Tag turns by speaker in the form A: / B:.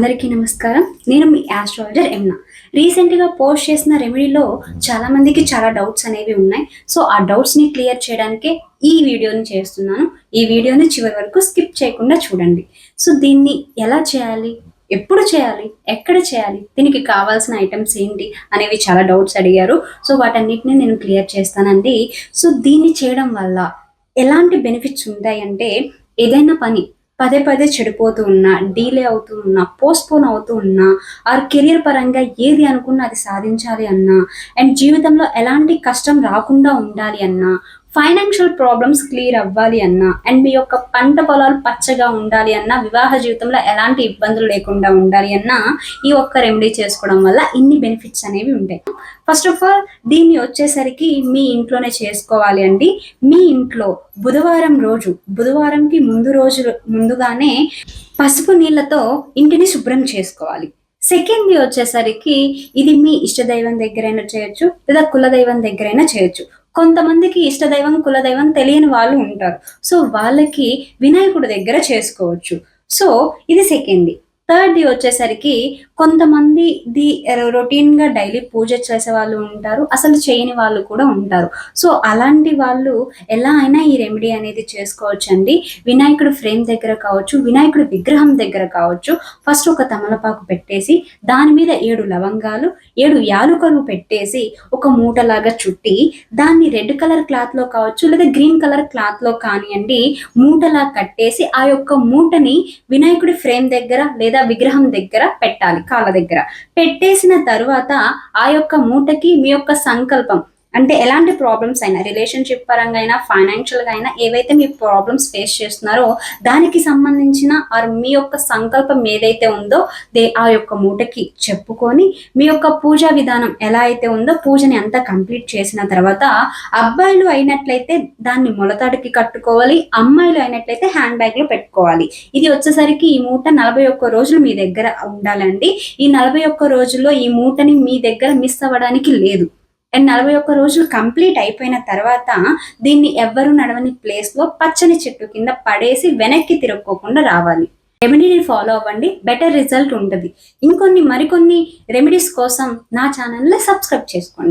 A: అందరికీ నమస్కారం. నేను మీ ఆస్ట్రాలజర్ ఎమ్నా. రీసెంట్గా పోస్ట్ చేసిన రెమెడీలో చాలా మందికి చాలా డౌట్స్ అనేవి ఉన్నాయి. సో ఆ డౌట్స్ని క్లియర్ చేయడానికే ఈ వీడియోని చేస్తున్నాను. ఈ వీడియోని చివరి వరకు స్కిప్ చేయకుండా చూడండి. సో దీన్ని ఎలా చేయాలి, ఎప్పుడు చేయాలి, ఎక్కడ చేయాలి, దీనికి కావాల్సిన ఐటమ్స్ ఏంటి అనేవి చాలా డౌట్స్ అడిగారు. సో వాటన్నిటిని నేను క్లియర్ చేస్తానండి. సో దీన్ని చేయడం వల్ల ఎలాంటి బెనిఫిట్స్ ఉంటాయంటే, ఏదైనా పని పదే పదే చెడిపోతూ ఉన్నా, డీలే అవుతూ ఉన్నా, పోస్ట్పోన్ అవుతూ ఉన్నా, ఆర్ కెరియర్ పరంగా ఏది అనుకున్నా అది సాధించాలి అన్నా, అండ్ జీవితంలో ఎలాంటి కష్టం రాకుండా ఉండాలి అన్నా, ఫైనాన్షియల్ ప్రాబ్లమ్స్ క్లియర్ అవ్వాలి అన్నా, అండ్ మీ యొక్క పంట పొలాలు పచ్చగా ఉండాలి అన్నా, వివాహ జీవితంలో ఎలాంటి ఇబ్బందులు లేకుండా ఉండాలి అన్నా, ఈ ఒక్క రెమెడీ చేసుకోవడం వల్ల ఇన్ని బెనిఫిట్స్ అనేవి ఉంటాయి. ఫస్ట్ ఆఫ్ ఆల్ దీన్ని వచ్చేసరికి మీ ఇంట్లోనే చేసుకోవాలి అండి. మీ ఇంట్లో బుధవారంకి ముందుగానే పసుపు నీళ్ళతో ఇంటిని శుభ్రం చేసుకోవాలి. సెకండ్ది వచ్చేసరికి ఇది మీ ఇష్టదైవం దగ్గరైనా చేయొచ్చు, లేదా కులదైవం దగ్గరైనా చేయొచ్చు. కొంతమందికి ఇష్టదైవం కులదైవం తెలియని వాళ్ళు ఉంటారు. సో వాళ్ళకి వినాయకుడి దగ్గర చేసుకోవచ్చు. సో ఇది సెకండ్ది. థర్డ్ది వచ్చేసరికి కొంతమంది రొటీన్గా డైలీ పూజ చేసే వాళ్ళు ఉంటారు, అసలు చేయని వాళ్ళు కూడా ఉంటారు. సో అలాంటి వాళ్ళు ఎలా అయినా ఈ రెమెడీ అనేది చేసుకోవచ్చు అండి. వినాయకుడి ఫ్రేమ్ దగ్గర కావచ్చు, వినాయకుడి విగ్రహం దగ్గర కావచ్చు, ఫస్ట్ ఒక తమలపాకు పెట్టేసి దాని మీద 7 లవంగాలు 7 యాలుకలు పెట్టేసి ఒక మూటలాగా చుట్టి దాన్ని రెడ్ కలర్ క్లాత్లో కావచ్చు, లేదా గ్రీన్ కలర్ క్లాత్లో కానివ్వండి, మూటలా కట్టేసి ఆ యొక్క మూటని వినాయకుడి ఫ్రేమ్ దగ్గర లేదా విగ్రహం దగ్గర పెట్టాలి. కాళ్ళ దగ్గర పెట్టేసిన తరువాత ఆ యొక్క మూటకి మీ యొక్క సంకల్పం, అంటే ఎలాంటి ప్రాబ్లమ్స్ అయినా, రిలేషన్షిప్ పరంగా అయినా, ఫైనాన్షియల్గా అయినా, ఏవైతే మీ ప్రాబ్లమ్స్ ఫేస్ చేస్తున్నారో దానికి సంబంధించిన మీ యొక్క సంకల్పం ఏదైతే ఉందో ఆ యొక్క మూటకి చెప్పుకొని మీ యొక్క పూజా విధానం ఎలా అయితే ఉందో పూజని అంతా కంప్లీట్ చేసిన తర్వాత, అబ్బాయిలు అయినట్లయితే దాన్ని మొలతాడికి కట్టుకోవాలి, అమ్మాయిలు అయినట్లయితే హ్యాండ్ బ్యాగ్లో పెట్టుకోవాలి. ఇది వచ్చేసరికి ఈ మూట 41 రోజులు మీ దగ్గర ఉండాలండి. ఈ 41 రోజుల్లో ఈ మూటని మీ దగ్గర మిస్ అవ్వడానికి లేదు. అండ్ 41 రోజులు కంప్లీట్ అయిపోయిన తర్వాత దీన్ని ఎవ్వరూ నడవని ప్లేస్లో పచ్చని చెట్టు కింద పడేసి వెనక్కి తిరుక్కోకుండా రావాలి. రెమెడీని ఫాలో అవ్వండి, బెటర్ రిజల్ట్ ఉంటుంది. మరికొన్ని రెమెడీస్ కోసం నా ఛానల్ని సబ్స్క్రైబ్ చేసుకోండి.